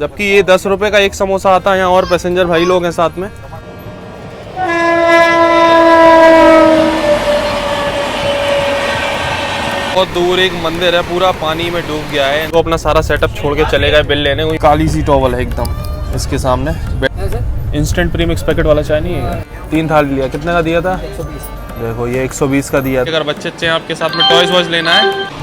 जबकि ये 10 रुपए का एक समोसा आता है यहाँ, और पैसेंजर भाई लोग हैं साथ में। बहुत दूर एक मंदिर है, पूरा पानी में डूब गया है। तो अपना सारा सेटअप छोड़ के चले गए बिल लेने। कोई काली सी टॉवल है एकदम इसके सामने। इंस्टेंट प्रीमिक्स पैकेट वाला चाय नहीं है। 3 थाली लिया, कितने का दिया था? 120। देखो ये 120 का दिया। अगर बच्चे अच्छे आपके साथ में टॉयज वॉयज लेना है,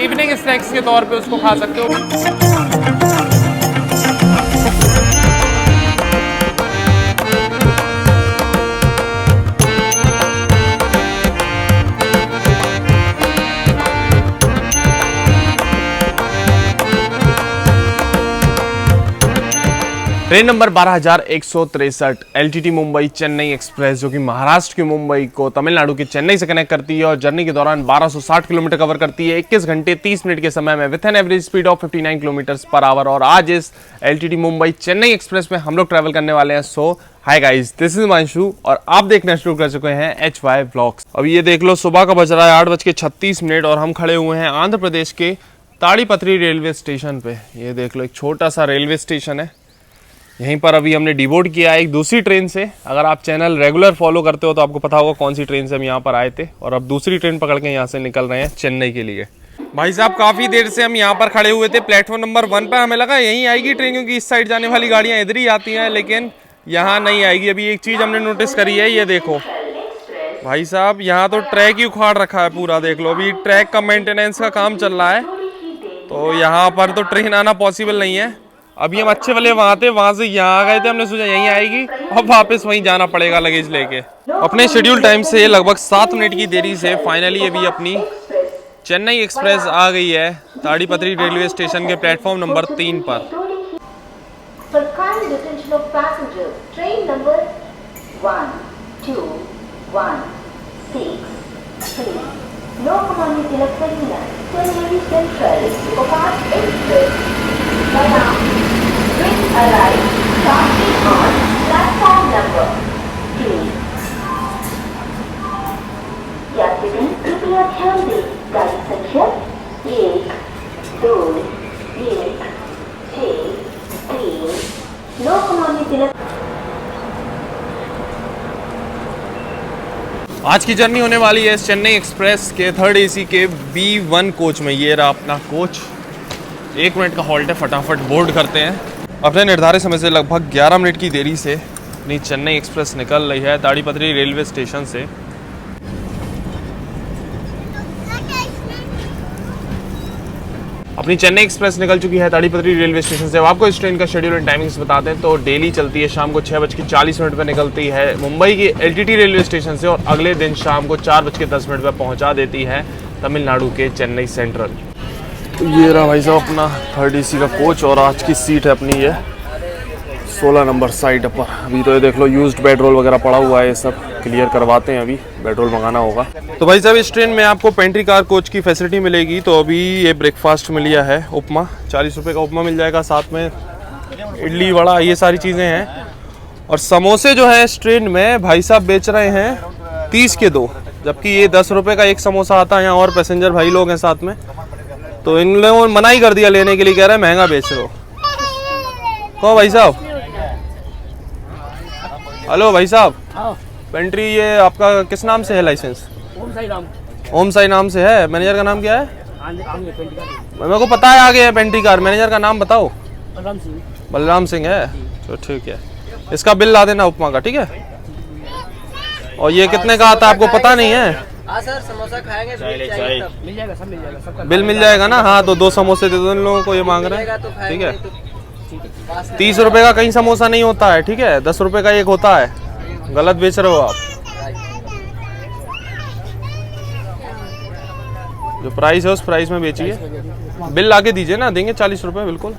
इवनिंग स्नैक्स के तौर पे उसको खा सकते हो। Train number 12,163 LTT Mumbai Chennai express, जो कि महाराष्ट्र की मुंबई को तमिलनाडु की चेन्नई से कनेक्ट करती है और जर्नी के दौरान 1260 किलोमीटर कवर करती है 21 घंटे 30 मिनट के समय में with an average speed of 59 kilometre per hour. और आज इस एलटीटी मुंबई चेन्नई एक्सप्रेस में हम लोग ट्रैवल करने वाले हैं। So hi guys, this is Himanshu और आप देखना शुरू कर चुके हैं HY व्लॉग्स। अभी ये देख लो, सुबह का बज रहा है 8:36 और हम खड़े हुए हैं आंध्र प्रदेश के ताड़ीपत्री रेलवे स्टेशन पे। ये देख लो, एक छोटा सा रेलवे स्टेशन है। यहीं पर अभी हमने डिबोर्ड किया है एक दूसरी ट्रेन से। अगर आप चैनल रेगुलर फॉलो करते हो तो आपको पता होगा कौन सी ट्रेन से हम यहाँ पर आए थे, और अब दूसरी ट्रेन पकड़ के यहाँ से निकल रहे हैं चेन्नई के लिए। भाई साहब, काफ़ी देर से हम यहाँ पर खड़े हुए थे प्लेटफॉर्म नंबर 1 पर। हमें लगा यहीं आएगी ट्रेन, क्योंकि इस साइड जाने वाली गाड़ियाँ इधर ही आती हैं, लेकिन यहाँ नहीं आएगी। अभी एक चीज़ हमने नोटिस करी है, ये देखो भाई साहब, यहाँ तो ट्रैक ही उखाड़ रखा है पूरा। देख लो, अभी ट्रैक का मेंटेनेंस का काम चल रहा है, तो यहाँ पर तो ट्रेन आना पॉसिबल नहीं है। अभी हम अच्छे वाले वहाँ थे, वहाँ से यहाँ आ गए थे। हमने सोचा यहीं आएगी, अब वापस वहीं जाना पड़ेगा लगेज लेके। अपने शेड्यूल टाइम से लगभग 7 मिनट की देरी से फाइनली अभी अपनी चेन्नई एक्सप्रेस आ गई है ताड़ीपत्री रेलवे स्टेशन के प्लेटफॉर्म नंबर 3 पर। Arrive shortly on platform number 3. यात्रीगण कृपया ध्यान दें, गाड़ी संख्या 1, 2, 1, 6, 3 लोकमान्य तिलक। आज की जर्नी होने वाली है चेन्नई एक्सप्रेस के 3rd AC के B1 कोच में। ये रहा अपना कोच। 1 मिनट का हॉल्ट है, फटाफट बोर्ड करते हैं। अपने निर्धारित समय से लगभग 11 मिनट की देरी से अपनी चेन्नई एक्सप्रेस निकल रही है ताड़ीपत्री रेलवे स्टेशन से। अपनी चेन्नई एक्सप्रेस निकल चुकी है ताड़ीपत्री रेलवे स्टेशन से। अब आपको इस ट्रेन का शेड्यूल एंड टाइमिंग्स बताते हैं। तो डेली चलती है, शाम को 6:40 पर निकलती है मुंबई की एलटीटी रेलवे स्टेशन से, और अगले दिन शाम को 4:10 पर पहुंचा देती है तमिलनाडु के चेन्नई सेंट्रल। तो ये रहा भाई साहब अपना 3rd AC का कोच, और आज की सीट है अपनी ये 16 नंबर साइड पर। अभी तो ये देख लो, यूज्ड पेट्रोल वगैरह पड़ा हुआ है, ये सब क्लियर करवाते हैं। अभी पेट्रोल मंगाना होगा। तो भाई साहब, इस ट्रेन में आपको पेंट्री कार कोच की फैसिलिटी मिलेगी। तो अभी ये ब्रेकफास्ट में लिया है उपमा, 40 रुपये का उपमा मिल जाएगा, साथ में इडली वड़ा, ये सारी चीज़ें हैं। और समोसे जो है इस ट्रेन में भाई साहब बेच रहे हैं 30 के 2, जबकि ये 10 रुपये का एक समोसा आता है यहाँ, और पैसेंजर भाई लोग हैं साथ में। तो इन लोगों ने मना ही कर दिया लेने के लिए, कह रहे हैं महंगा बेच रहे हो। कौन भाई साहब? हेलो भाई साहब, पेंट्री ये आपका किस नाम से है लाइसेंस? ओम साई नाम से है। मैनेजर का नाम क्या है? मेरे को पता है आगे है पेंट्री कार। मैनेजर का नाम बताओ। बलराम सिंह है। तो ठीक है, इसका बिल ला देना उपमा का, ठीक है? और ये कितने का आता है आपको पता नहीं है? सर, समोसा खाएंगे तो मिल जाएगा, सब मिल जाएगा, सबका बिल मिल जाएगा ना? हाँ, तो 2 समोसे दे दो इन लोगों को, ये मांग रहे हैं, ठीक है? 30 रुपए का कहीं समोसा नहीं होता है, ठीक है? 10 रुपए का एक होता है। गलत बेच रहे हो आप। जो प्राइस है उस प्राइस में बेचिए। बिल लाके दीजिए ना, देंगे 40 रुपए बिल्कुल।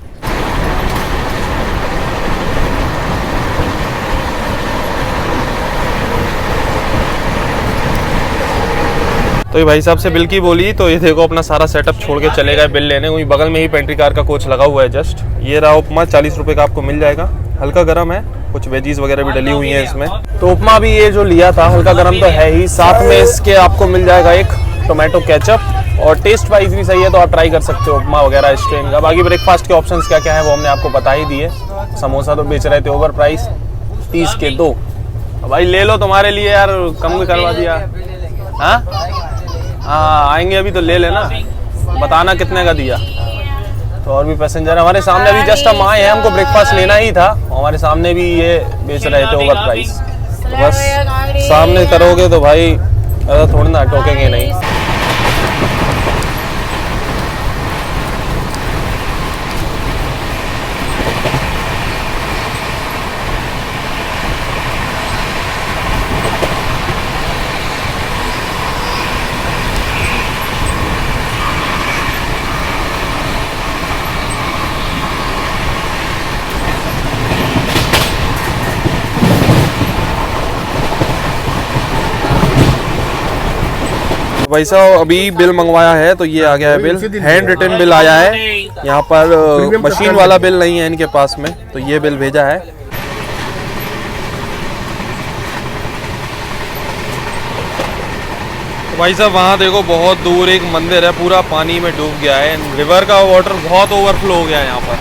तो ये भाई साहब से बिल की बोली, तो ये देखो अपना सारा सेटअप छोड़ के चले गए बिल लेने। वहीं बगल में ही पेंट्री कार का कोच लगा हुआ है जस्ट। ये रहा उपमा, 40 रुपए का आपको मिल जाएगा। हल्का गर्म है, कुछ वेजीज वगैरह भी डली हुई हैं इसमें। तो उपमा भी ये जो लिया था हल्का गर्म तो है ही, साथ में इसके आपको मिल जाएगा एक टोमेटो केचप और टेस्ट वाइज भी सही है, तो आप ट्राई कर सकते हो उपमा वगैरह इस ट्रेन का। बाकी ब्रेकफास्ट के ऑप्शंस क्या क्या है वो हमने आपको बता ही दिए। समोसा तो बेच रहे थे ओवर प्राइस 30 के 2। भाई ले लो, तुम्हारे लिए यार कम भी करवा दिया। हाँ आएंगे अभी तो ले लेना, बताना कितने का दिया। तो और भी पैसेंजर हमारे सामने अभी जस्ट हम आए हैं, हमको ब्रेकफास्ट लेना ही था, हमारे सामने भी ये बेच रहे थे ओवर प्राइस। तो बस सामने करोगे तो भाई ऐसा थोड़ी ना टोकेंगे नहीं। भाई साहब अभी बिल मंगवाया है तो ये आ गया है बिल, हैंड रिटन बिल आया है। यहाँ पर मशीन वाला बिल नहीं है इनके पास में, तो ये बिल भेजा है। तो भाई साहब वहाँ देखो बहुत दूर एक मंदिर है, पूरा पानी में डूब गया है। रिवर का वाटर बहुत ओवरफ्लो हो गया है यहाँ पर।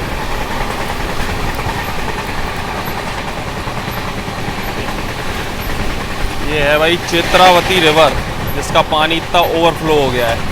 ये है भाई चित्रावती रिवर, जिसका पानी इतना ओवरफ्लो हो गया है।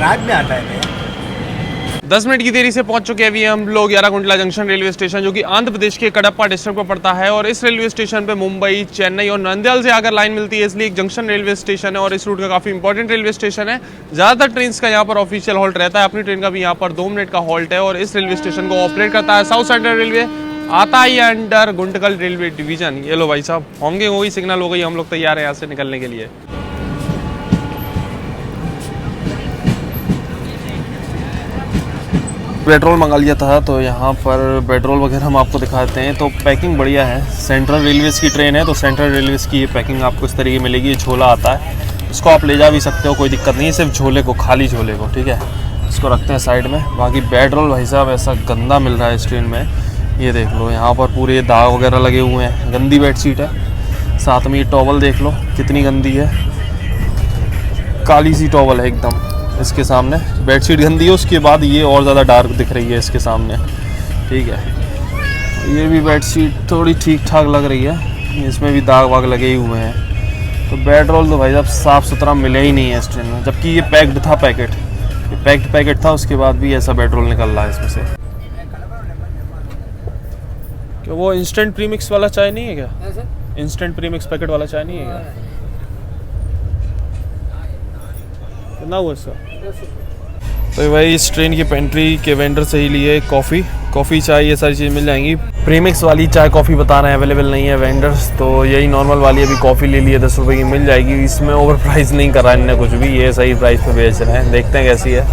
रात में आता है। 10 मिनट की देरी से पहुंच चुके हैं अभी हम लोग याराकुंटला जंक्शन रेलवे स्टेशन, जो कि आंध्र प्रदेश के कडप्पा डिस्ट्रिक्ट में पड़ता है। और इस रेलवे स्टेशन पे मुंबई, चेन्नई और नंद्याल से आकर लाइन मिलती है, इसलिए एक जंक्शन रेलवे स्टेशन है और इस रूट का काफ़ी इंपॉर्टेंट रेलवे स्टेशन है। ज़्यादातर ट्रेन का यहाँ पर ऑफिशियल हॉल्ट रहता है, अपनी ट्रेन का भी यहाँ पर 2 मिनट का हॉल्ट है। और इस रेलवे स्टेशन को ऑपरेट करता है साउथ सेंट्रल रेलवे, आता ही अंडर गुंटकल रेलवे डिवीजन। ये लो भाई साहब हॉन्गिंग हो गई, सिग्नल हो गई, हम लोग तैयार हैं यहाँ से निकलने के लिए। पेट्रोल मंगा लिया था, तो यहाँ पर पेट्रोल वगैरह हम आपको दिखाते हैं। तो पैकिंग बढ़िया है, सेंट्रल रेलवेज़ की ट्रेन है, तो सेंट्रल रेलवेज़ की ये पैकिंग आपको इस तरीके मिलेगी। ये झोला आता है, इसको आप ले जा भी सकते हो, कोई दिक्कत नहीं है, सिर्फ झोले को, खाली झोले को, ठीक है। इसको रखते हैं साइड में। बाकी पेट्रोल भाई साहब ऐसा गंदा मिल रहा है इस ट्रेन में, ये देख लो, यहाँ पर पूरे दाग वगैरह लगे हुए हैं। गंदी बेडशीट है, साथ में ये टॉवल देख लो कितनी गंदी है, काली सी टॉवल है एकदम इसके सामने। बेडशीट गंदी है, उसके बाद ये और ज़्यादा डार्क दिख रही है इसके सामने, ठीक है। ये भी बेडशीट थोड़ी ठीक ठाक लग रही है, इसमें भी दाग वाग लगे ही हुए हैं। तो पेट्रोल तो भाई साहब साफ़ सुथरा मिले ही नहीं है इस ट्रेन में, जबकि ये पैक्ड था पैकेट, ये पैक्ड पैकेट था, उसके बाद भी ऐसा पेट्रोल निकल रहा है इसमें से। क्या वो इंस्टेंट प्रीमिक्स वाला चाय नहीं है क्या? इंस्टेंट प्रीमिक्स पैकेट वाला चाय नहीं है क्या? कितना हुआ सर? तो भाई इस ट्रेन की पेंट्री के वेंडर से ही लिए कॉफ़ी चाय ये सारी चीज़ मिल जाएंगी। प्रीमिक्स वाली चाय कॉफ़ी बता रहे हैं अवेलेबल नहीं है वेंडर्स, तो यही नॉर्मल वाली अभी कॉफ़ी ले लिए 10 रुपये की मिल जाएगी। इसमें ओवर प्राइस नहीं करा इनने कुछ भी, ये सही प्राइस पे बेच रहे हैं, देखते हैं कैसी है।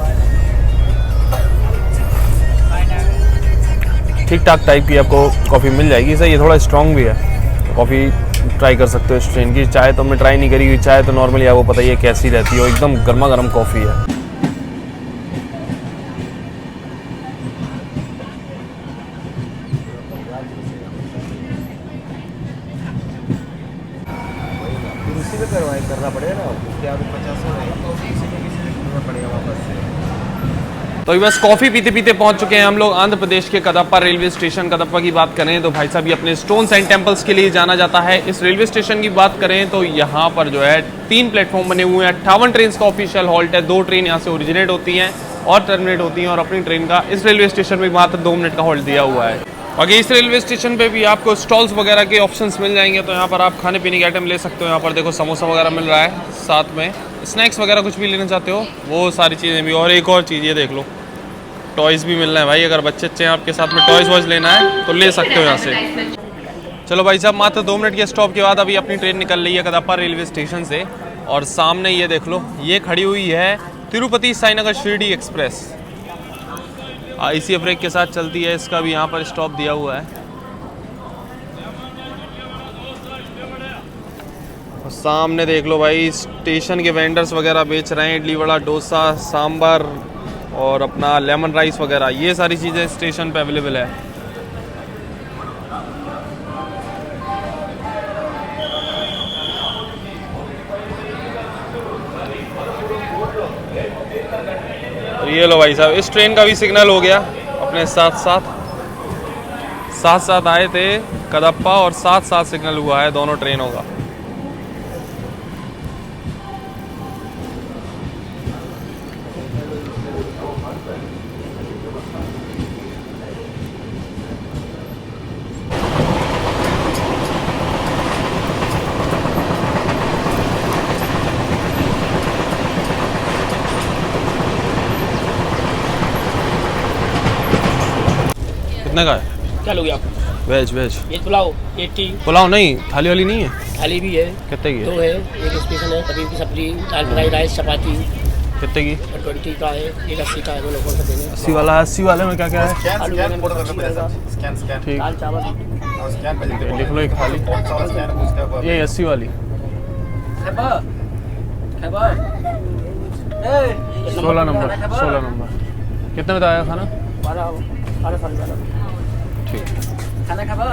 ठीक ठाक टाइप की आपको कॉफ़ी मिल जाएगी, सही है, थोड़ा स्ट्रॉन्ग भी है। कॉफ़ी ट्राई कर सकते हो इस ट्रेन की। चाय तो हमने ट्राई नहीं करी हुई, चाय तो नॉर्मली आपको पता ही है कैसी रहती है, एकदम गर्मा गर्म कॉफ़ी है। तो अभी बस कॉफ़ी पीते पीते पहुंच चुके हैं हम लोग आंध्र प्रदेश के कदप्पा रेलवे स्टेशन। कदप्पा की बात करें तो भाई साहब ये अपने स्टोन्स एंड टेम्पल्स के लिए जाना जाता है। इस रेलवे स्टेशन की बात करें तो यहाँ पर जो है 3 प्लेटफॉर्म बने हुए हैं। 58 ट्रेन का ऑफिशियल हॉल्ट है। 2 ट्रेन यहाँ से ओरिजिनेट होती हैं और टर्मिनेट होती हैं और अपनी ट्रेन का इस रेलवे स्टेशन में मात्र 2 मिनट का हॉल्ट दिया हुआ है। बाकी इस रेलवे स्टेशन पे भी आपको स्टॉल्स वगैरह के ऑप्शंस मिल जाएंगे, तो यहाँ पर आप खाने पीने के आइटम ले सकते हो। यहाँ पर देखो समोसा वगैरह मिल रहा है, साथ में स्नैक्स वगैरह कुछ भी लेना चाहते हो वो सारी चीज़ें भी। और एक और चीज़ ये देख लो, टॉयज़ भी मिल रहे हैं भाई। अगर बच्चे अच्छे हैं आपके साथ में टॉयज़ वॉयज़ लेना है तो ले सकते हो यहाँ से। चलो भाई साहब, मात्र 2 मिनट के स्टॉप के बाद अभी अपनी ट्रेन निकल रही है कदप्पा रेलवे स्टेशन से। और सामने ये देख लो, ये खड़ी हुई है Tirupati Sainagar Shirdi express. ICF brake के साथ चलती है, इसका भी यहाँ पर स्टॉप दिया हुआ है। और सामने देख लो भाई, स्टेशन के वेंडर्स वगैरह बेच रहे हैं इडली वड़ा, डोसा, सांभर और अपना लेमन राइस वगैरह। ये सारी चीज़ें स्टेशन पे अवेलेबल है। तो ये लो भाई साहब, इस ट्रेन का भी सिग्नल हो गया अपने साथ साथ आए थे कदप्पा और साथ सिग्नल हुआ है दोनों ट्रेनों का। कितने का है? क्या लोगे आप? वेज पुलाव 80। पुलाव नहीं, थाली वाली नहीं है? थाली भी है। कितने की 2 है? है। एक स्पेशल है, पनीर की सब्जी, दाल फ्राई, राइस, चपाती। कितने की? 20 का है, एक 80 का है। दोनों कौन सा देने? 80 वाला। 80 वाले में क्या क्या है? आलू बैंगन का सब्जी रहेगा, ठीक, दाल चावल। लिख लो एक थाली। ये 80 वाली 16 नंबर। कितने में आया खाना? 12 साल का ठीक। खाना खाबा।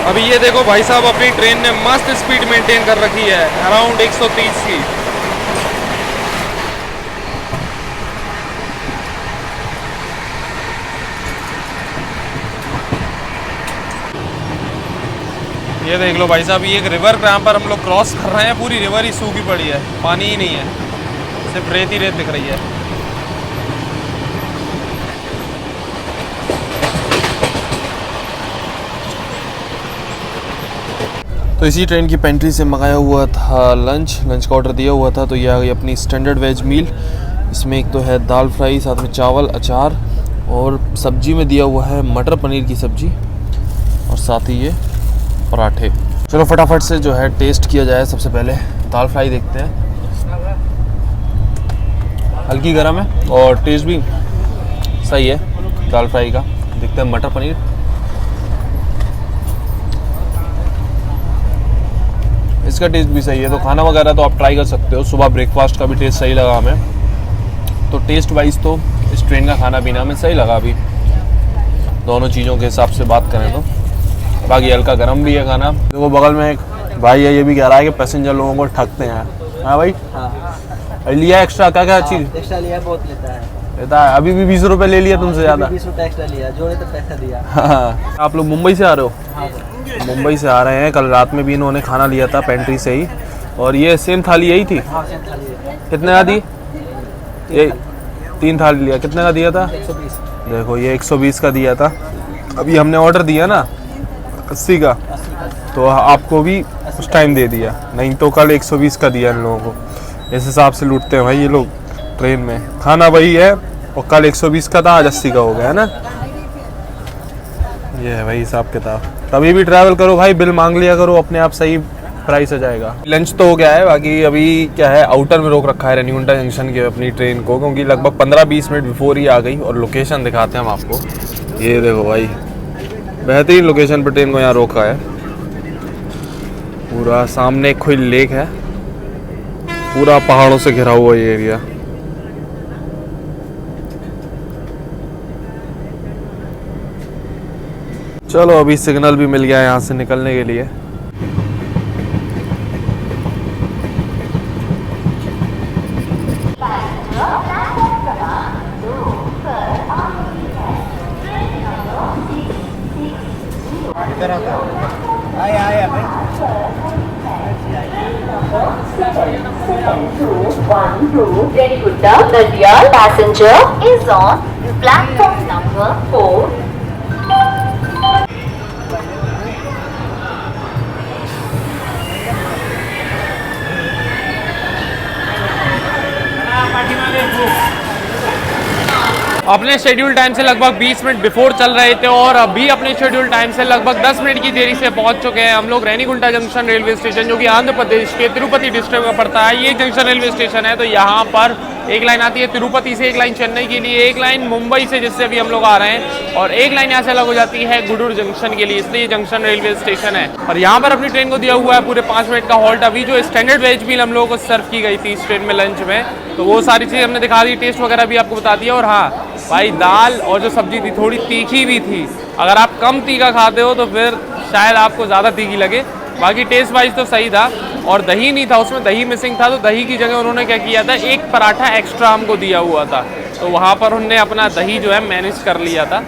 अभी ये देखो भाई साहब, अपनी ट्रेन ने मस्त स्पीड मेंटेन कर रखी है, अराउंड 130 की। ये देख लो भाई साहब, ये एक रिवर यहाँ पर हम लोग क्रॉस कर रहे हैं। पूरी रिवर ही सूखी पड़ी है, पानी ही नहीं है, सिर्फ रेत ही रेत दिख रही है। तो इसी ट्रेन की पेंट्री से मंगाया हुआ था लंच का ऑर्डर दिया हुआ था। तो ये आ गई अपनी स्टैंडर्ड वेज मील। इसमें एक तो है दाल फ्राई, साथ में चावल, अचार और सब्जी में दिया हुआ है मटर पनीर की सब्जी और साथ ही ये पराठे। चलो फटाफट से जो है टेस्ट किया जाए। सबसे पहले दाल फ्राई देखते हैं, हल्की गर्म है और टेस्ट भी सही है दाल फ्राई का। देखते हैं मटर पनीर। इसका टेस्ट भी सही है। तो खाना वगैरह तो आप ट्राई कर सकते हो। सुबह ब्रेकफास्ट का भी टेस्ट सही लगा हमें। तो टेस्ट वाइज तो इस ट्रेन का खाना पीना हमें सही लगा अभी, दोनों चीज़ों के हिसाब से बात करें तो। बाकी हल्का गर्म भी है खाना। देखो बगल में एक भाई है, ये भी कह रहा है कि पैसेंजर लोगों को ठगते हैं। हाँ भाई, हाँ लिया एक्स्ट्रा क्या चीज़? एक्स्ट्रा लिया, बहुत लेता है। अभी भी 20 रुपये ले लिया तुमसे ज़्यादा। 20 रुपये एक्स्ट्रा लिया, जोड़े तो पैसा दिया। हाँ, आप लोग मुंबई से आ रहे हो? हाँ, मुंबई से आ रहे हैं। कल रात में भी इन्होंने खाना लिया था पेंट्री से ही, और ये सेम थाली यही थी। हाँ, सेम थाली है। कितने का दी? ये 3 थाली लिया। कितने का दिया था? 120। देखो ये 120 का दिया था। अभी हमने ऑर्डर दिया ना 80 का, तो आपको भी उस टाइम दे दिया, नहीं तो कल 120 का दिया इन लोगों को। इस हिसाब से लूटते हैं भाई ये लोग ट्रेन में। खाना वही है और कल 120 का था, आज 80 का हो गया है ना। ये है भाई हिसाब किताब। कभी भी ट्रैवल करो भाई, बिल मांग लिया करो अपने आप, सही प्राइस आ जाएगा। लंच तो हो गया है, बाकी अभी क्या है आउटर में रोक रखा है रेनीगुंटा जंक्शन के अपनी ट्रेन को, क्योंकि लगभग 15-20 मिनट बिफोर ही आ गई। और लोकेशन दिखाते हैं हम आपको, ये देखो भाई बेहतरीन लोकेशन पर ट्रेन को यहाँ रोका है। पूरा सामने कोई लेक है, पूरा पहाड़ों से घिरा हुआ ये एरिया। चलो अभी सिग्नल भी मिल गया यहाँ से निकलने के लिए। इधर आता आया आया भाई 71212 Redikutta Nadia passenger is on platform number 4. अपने शेड्यूल टाइम से लगभग 20 मिनट बिफोर चल रहे थे और अभी अपने शेड्यूल टाइम से लगभग 10 मिनट की देरी से पहुंच चुके हैं हम लोग रेनीगुंटा जंक्शन रेलवे स्टेशन, जो कि आंध्र प्रदेश के तिरुपति डिस्ट्रिक्ट में पड़ता है। ये जंक्शन रेलवे स्टेशन है। तो यहाँ पर एक लाइन आती है तिरुपति से, एक लाइन चेन्नई के लिए, एक लाइन मुंबई से जिससे अभी हम लोग आ रहे हैं, और एक लाइन यहाँ से अलग हो जाती है गुडूर जंक्शन के लिए। इसलिए ये जंक्शन रेलवे स्टेशन है। और यहाँ पर अपनी ट्रेन को दिया हुआ है पूरे 5 मिनट का हॉल्ट। अभी जो स्टैंडर्ड वेज मील हम लोगों को सर्व की गई थी इस ट्रेन में लंच में, तो वो सारी चीज़ हमने दिखा दी, टेस्ट वगैरह भी आपको बता दिया। और हाँ भाई, दाल और जो सब्जी थी थोड़ी तीखी भी थी। अगर आप कम तीखा खाते हो तो फिर शायद आपको ज़्यादा तीखी लगे। बाकी टेस्ट वाइज तो सही था। और दही नहीं था उसमें, दही मिसिंग था। तो दही की जगह उन्होंने क्या किया था, एक पराठा एक्स्ट्रा हमको दिया हुआ था, तो वहाँ पर उन्होंने अपना दही जो है मैनेज कर लिया था।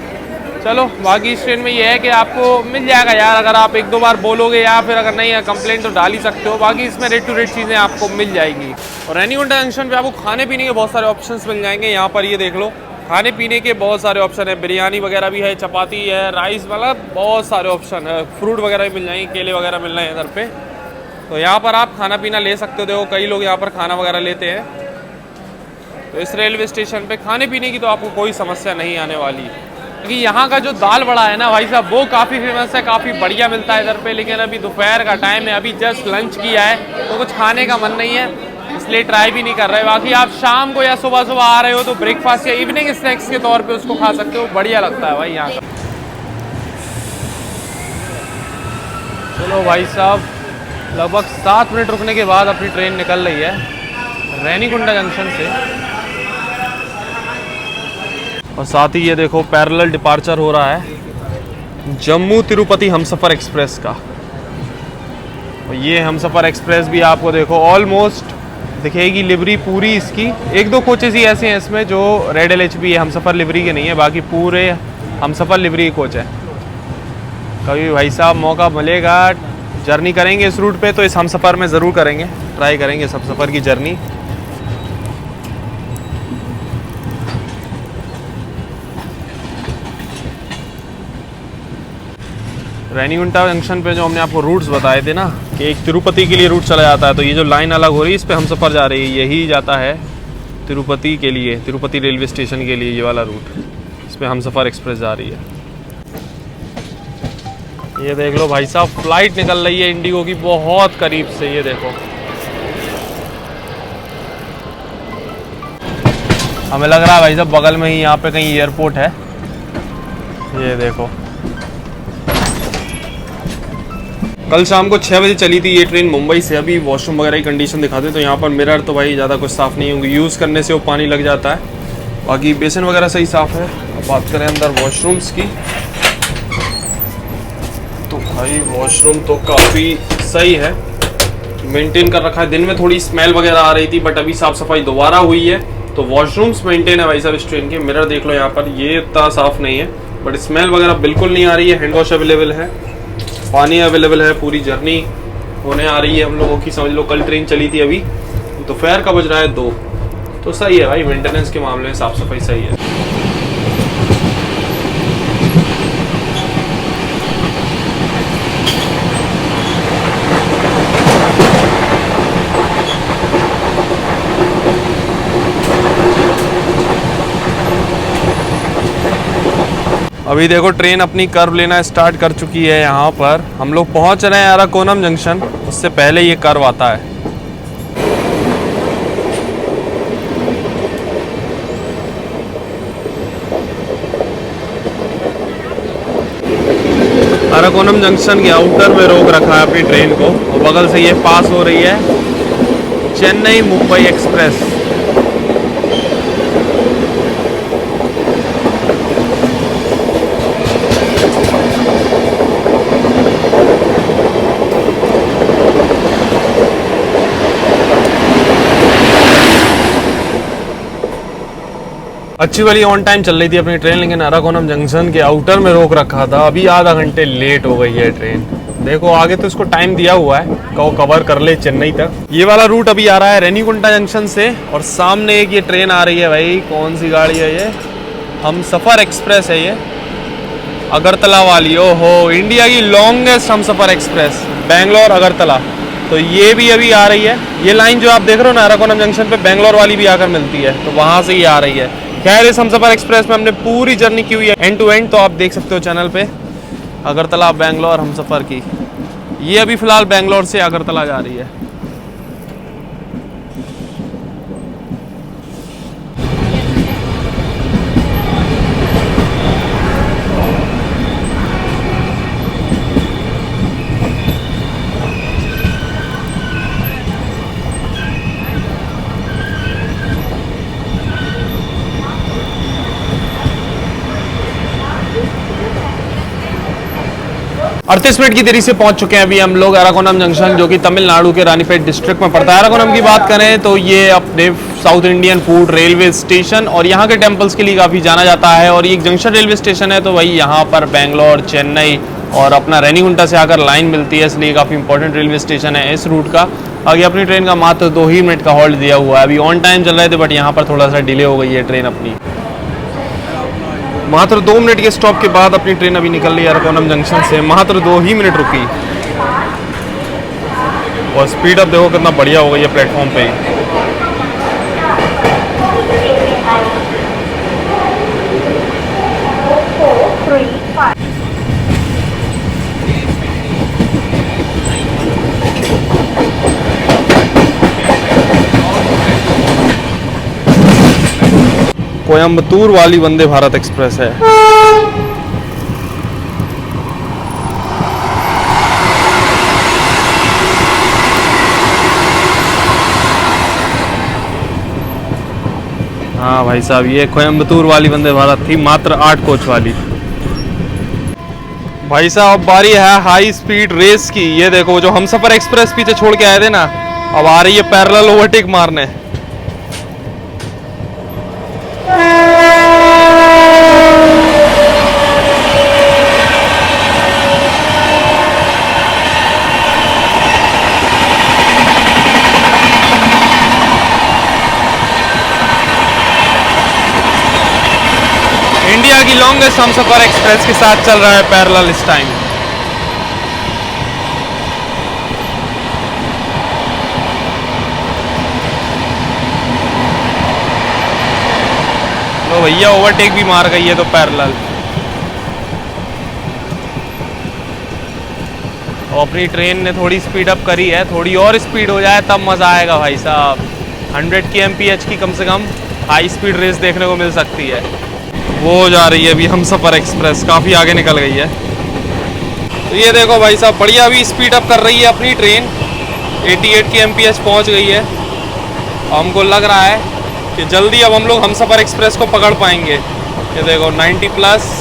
चलो बाकी इस ट्रेन में ये है कि आपको मिल जाएगा यार, अगर आप 1-2 बार बोलोगे, या फिर अगर नहीं है कंप्लेंट तो डाल ही सकते हो। बाकी इसमें रेट टू रेट चीज़ें आपको मिल जाएगी। और रेनीगुंटा जंक्शन पे आपको खाने पीने के बहुत सारे ऑप्शंस मिल जाएंगे। यहाँ पर ये देख लो, खाने पीने के बहुत सारे ऑप्शन है। बिरयानी वगैरह भी है, चपाती है, राइस, मतलब बहुत सारे ऑप्शन है। फ्रूट वगैरह भी मिल जाएंगे, केले वगैरह मिल रहे हैं इधर पे। तो यहाँ पर आप खाना पीना ले सकते हो। देखो कई लोग यहाँ पर खाना वगैरह लेते हैं। तो इस रेलवे स्टेशन पे खाने पीने की तो आपको कोई समस्या नहीं आने वाली। क्योंकि यहाँ का जो दाल बड़ा है ना भाई साहब, वो काफ़ी फेमस है, काफ़ी बढ़िया मिलता है इधर पे। लेकिन अभी दोपहर का टाइम है, अभी जस्ट लंच किया है, तो कुछ खाने का मन नहीं है, इसलिए ट्राई भी नहीं कर रहे। बाकी आप शाम को या सुबह सुबह आ रहे हो तो ब्रेकफास्ट या इवनिंग स्नैक्स के तौर पे उसको खा सकते हो, बढ़िया लगता है भाई यहाँ का। चलो भाई साहब, लगभग 7 मिनट रुकने के बाद अपनी ट्रेन निकल रही है रेनीगुंटा जंक्शन से। और साथ ही ये देखो पैरेलल डिपार्चर हो रहा है जम्मू तिरुपति हमसफ़र एक्सप्रेस का। और ये हमसफ़र एक्सप्रेस भी आपको देखो ऑलमोस्ट दिखेगी लिवरी पूरी इसकी। 1-2 कोचेज़ ही ऐसे हैं इसमें जो रेड LHB है, हमसफ़र लिवरी के नहीं है, बाकी पूरे हमसफ़र लिवरी कोच है। कभी भाई साहब मौका मिलेगा, जर्नी करेंगे इस रूट पे, तो इस हमसफ़र में ज़रूर करेंगे, ट्राई करेंगे इस हमसफ़र की जर्नी। रेनीगुंटा जंक्शन पे जो हमने आपको रूट्स बताए थे ना, कि एक तिरुपति के लिए रूट चला जाता है, तो ये जो लाइन अलग हो रही है इस पे हमसफ़र जा रही है, यही जाता है तिरुपति के लिए, तिरुपति रेलवे स्टेशन के लिए। ये वाला रूट, इस पे हमसफ़र एक्सप्रेस जा रही है। ये देख लो भाई साहब, फ्लाइट निकल रही है इंडिगो की बहुत करीब से। ये देखो, हमें लग रहा है भाई साहब बगल में ही यहाँ पे कहीं एयरपोर्ट है। ये देखो, कल शाम को 6 बजे चली थी ये ट्रेन मुंबई से। अभी वॉशरूम वगैरह की कंडीशन दिखाते हैं, तो यहाँ पर मिरर तो भाई ज़्यादा कुछ साफ़ नहीं होंगे, यूज़ करने से वो पानी लग जाता है। बाकी बेसिन वगैरह सही साफ़ है। अब बात करें अंदर वॉशरूम्स की, तो भाई वॉशरूम तो काफ़ी सही है, मेंटेन कर रखा है। दिन में थोड़ी स्मेल वगैरह आ रही थी, बट अभी साफ़ सफाई दोबारा हुई है, तो वॉशरूम्स मेंटेन है भाई साहब इस ट्रेन के। मिरर देख लो यहाँ पर, ये इतना साफ़ नहीं है, बट स्मेल वगैरह बिल्कुल नहीं आ रही है। हैंड वॉश अवेलेबल है, पानी अवेलेबल है, पूरी जर्नी होने आ रही है हम लोगों की। समझ लो कल ट्रेन चली थी, अभी दोपहर का बज रहा है 2, तो सही है भाई, मेंटेनेंस के मामले में साफ़ सफाई सही है। अभी देखो ट्रेन अपनी कर्व लेना स्टार्ट कर चुकी है। यहाँ पर हम लोग पहुँच रहे हैं अराकोनम जंक्शन, उससे पहले ये कर्व आता है। अराकोनम जंक्शन के आउटर में रोक रखा है अपनी ट्रेन को और बगल से ये पास हो रही है चेन्नई मुंबई एक्सप्रेस। अच्छी वाली ऑन टाइम चल रही थी अपनी ट्रेन, लेकिन अराकोनम जंक्शन के आउटर में रोक रखा था। अभी आधा घंटे लेट हो गई है ट्रेन। देखो आगे तो इसको टाइम दिया हुआ है को कवर कर ले चेन्नई तक। ये वाला रूट अभी आ रहा है रेनीगुंटा जंक्शन से और सामने एक ये ट्रेन आ रही है। भाई कौन सी गाड़ी है ये? हमसफर एक्सप्रेस है ये, अगरतला वाली। ओहो, इंडिया की लॉन्गेस्ट हमसफर एक्सप्रेस, बेंगलोर अगरतला। तो ये भी अभी आ रही है। ये लाइन जो आप देख रहे हो ना अराकोनम जंक्शन पे, बेंगलोर वाली भी आकर मिलती है, तो वहां से ही आ रही है। खैर इस हमसफर एक्सप्रेस में हमने पूरी जर्नी की हुई है एंड टू एंड, तो आप देख सकते हो चैनल पे। अगरतला बेंगलोर हमसफर की ये अभी फिलहाल बेंगलोर से अगरतला जा रही है। अड़तीस मिनट की देरी से पहुंच चुके हैं अभी हम लोग अराकोनम जंक्शन, जो कि तमिलनाडु के रानीपेट डिस्ट्रिक्ट में पड़ता है। अराकोनम की बात करें तो ये अपने south Indian food railway station और यहाँ के टेम्पल्स के लिए काफ़ी जाना जाता है। और ये एक जंक्शन रेलवे स्टेशन है, तो वही यहाँ पर बेंगलोर, चेन्नई और अपना रेनीगुंटा से आकर लाइन मिलती है, इसलिए काफ़ी इंपॉर्टेंट रेलवे स्टेशन है इस रूट का। आगे अपनी ट्रेन का मात्र 2 ही मिनट का हॉल्ट दिया हुआ है। अभी ऑन टाइम चल रहे थे, बट यहाँ पर थोड़ा सा डिले हो गई है ट्रेन अपनी। मात्र 2 मिनट के स्टॉप के बाद अपनी ट्रेन अभी निकल रही है अराकोनम जंक्शन से। मात्र 2 ही मिनट रुकी और स्पीड अब देखो कितना बढ़िया हो गई है प्लेटफॉर्म पे ही। कोयम्बतूर वाली वंदे भारत एक्सप्रेस है। हाँ भाई साहब, ये कोयम्बतूर वाली वंदे भारत थी, मात्र 8 कोच वाली। भाई साहब अब बारी है हाई स्पीड रेस की। ये देखो जो हमसफर एक्सप्रेस पीछे छोड़ के आए थे ना, अब आ रही है पैरेलल ओवरटेक मारने। इंडिया की लॉन्गेस्ट हमसफर एक्सप्रेस के साथ चल रहा है पैरेलल इस टाइम। तो भैया ओवरटेक भी मार गई है तो पैरेलल। और अपनी ट्रेन ने थोड़ी स्पीड अप करी है, थोड़ी और स्पीड हो जाए तब मज़ा आएगा भाई साहब। 100 kmph की कम से कम हाई स्पीड रेस देखने को मिल सकती है। वो जा रही है अभी हमसफर एक्सप्रेस, काफ़ी आगे निकल गई है। तो ये देखो भाई साहब बढ़िया अभी स्पीड अप कर रही है अपनी ट्रेन, 88 kmph पहुंच गई है। हमको लग रहा है कि जल्दी अब हम लोग हमसफर एक्सप्रेस को पकड़ पाएंगे। ये देखो 90 प्लस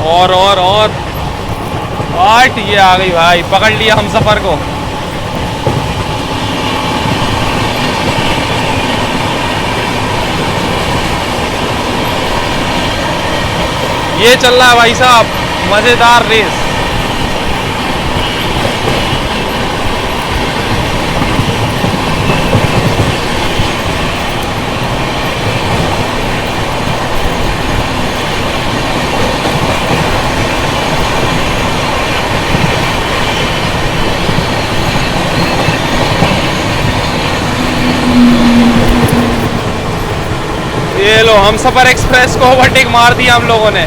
और 8, ये आ गई भाई, पकड़ लिया हमसफर को। ये चल रहा है भाई साहब मजेदार रेस। ये लो हमसफर एक्सप्रेस को ओवरटेक मार दिया हम लोगों ने।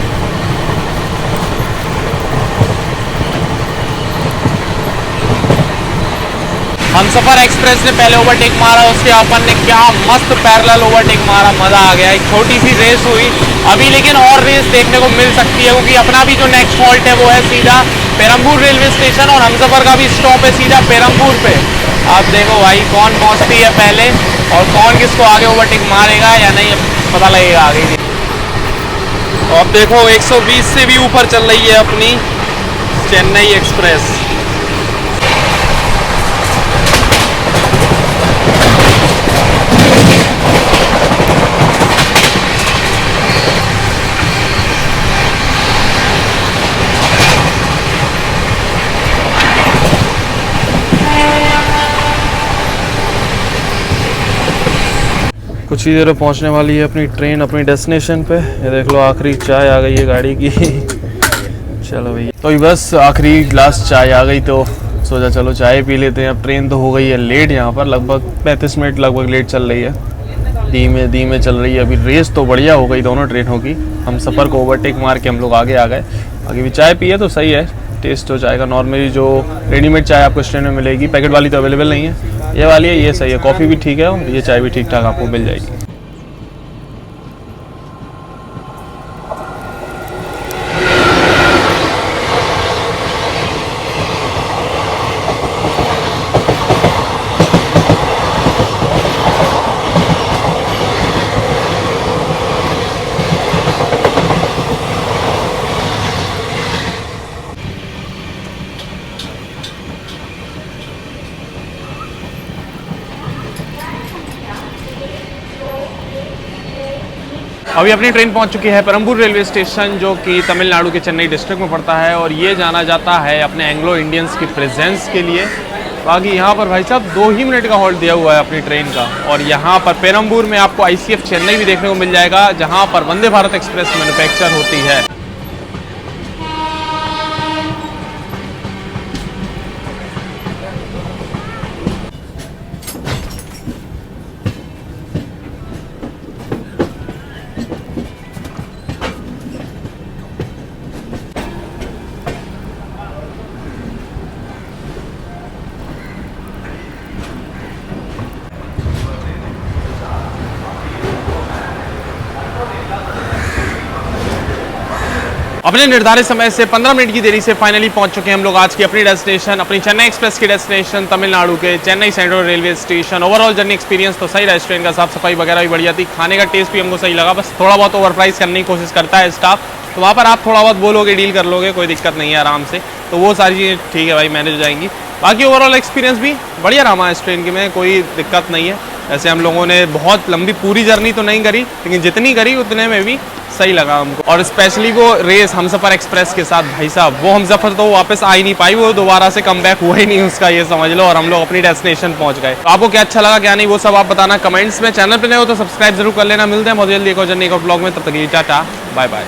हमसफर एक्सप्रेस ने पहले ओवरटेक मारा, उसके अपन ने क्या मस्त पैरेलल ओवरटेक मारा, मजा आ गया। एक छोटी सी रेस हुई अभी, लेकिन और रेस देखने को मिल सकती है क्योंकि अपना भी जो नेक्स्ट हॉल्ट है वो है सीधा पेरम्बूर रेलवे स्टेशन और हमसफर का भी स्टॉप है सीधा पेरम्बूर पे। आप देखो भाई कौन पहुंचती है पहले और कौन किसको आगे ओवरटेक मारेगा या नहीं, पता लगेगा आगे। अब देखो 120 से भी ऊपर चल रही है अपनी चेन्नई एक्सप्रेस। कुछ ही देर में पहुंचने वाली है अपनी ट्रेन अपनी डेस्टिनेशन पे। ये देख लो आखिरी चाय आ गई है गाड़ी की। चलो भैया, तो बस आखिरी ग्लास चाय आ गई तो सोचा चलो चाय पी लेते हैं। अब ट्रेन तो हो गई है लेट, यहाँ पर लगभग 35 मिनट लगभग लेट चल रही है, धीमे धीमे चल रही है। अभी रेस तो बढ़िया हो गई दोनों ट्रेनों की। हम सफ़र को ओवरटेक मार के हम लोग आगे आ गए। आगे भी चाय पिए तो सही है, टेस्ट हो जाएगा। नॉर्मली जो रेडीमेड चाय आपको इस ट्रेन में मिलेगी, पैकेट वाली तो अवेलेबल नहीं है, ये वाली है, ये सही है। कॉफ़ी भी ठीक है और ये चाय भी ठीक ठाक आपको मिल जाएगी। अभी अपनी ट्रेन पहुंच चुकी है पेरम्बूर रेलवे स्टेशन, जो कि तमिलनाडु के चेन्नई डिस्ट्रिक्ट में पड़ता है और ये जाना जाता है अपने एंग्लो इंडियंस की प्रेजेंस के लिए। बाकी यहाँ पर भाई साहब 2 ही मिनट का हॉल्ट दिया हुआ है अपनी ट्रेन का। और यहाँ पर पेरम्बूर में आपको ICF चेन्नई भी देखने को मिल जाएगा, जहाँ पर वंदे भारत एक्सप्रेस मैन्युफैक्चर होती है। अपने निर्धारित समय से 15 मिनट की देरी से फाइनली पहुंच चुके हैं हम लोग आज की अपनी डेस्टिनेशन, अपनी चेन्नई एक्सप्रेस की डेस्टिनेशन तमिलनाडु के Chennai central railway station. Overall journey experience तो सही रहा, ट्रेन का साफ सफाई वगैरह भी बढ़िया थी, खाने का टेस्ट भी हमको सही लगा। बस थोड़ा बहुत ओवर प्राइस करने की कोशिश करता है स्टाफ, तो वहाँ पर आप थोड़ा बहुत बोलोगे डील कर लोगे, कोई दिक्कत नहीं है आराम से, तो वो सारी चीज़ें ठीक है भाई मैनेज हो जाएंगी। बाकी ओवरऑल एक्सपीरियंस भी बढ़िया रहा इस ट्रेन की में, कोई दिक्कत नहीं है। ऐसे हम लोगों ने बहुत लंबी पूरी जर्नी तो नहीं करी, लेकिन जितनी करी उतने में भी सही लगा हमको। और स्पेशली वो रेस हमसफर एक्सप्रेस के साथ भाई साहब, वो हमसफर तो वापस आ ही नहीं पाई, वो दोबारा से कम बैक हुआ ही नहीं उसका, ये समझ लो। और हम लोग अपनी डेस्टिनेशन पहुंच गए। तो आपको क्या अच्छा लगा क्या नहीं, वो सब आप बताना कमेंट्स में। चैनल पे नए हो तो सब्सक्राइब जरूर कर लेना। मिलते हैं बहुत जल्दी एक और जर्नी एक और ब्लॉग में, तब तक टाटा बाय बाय।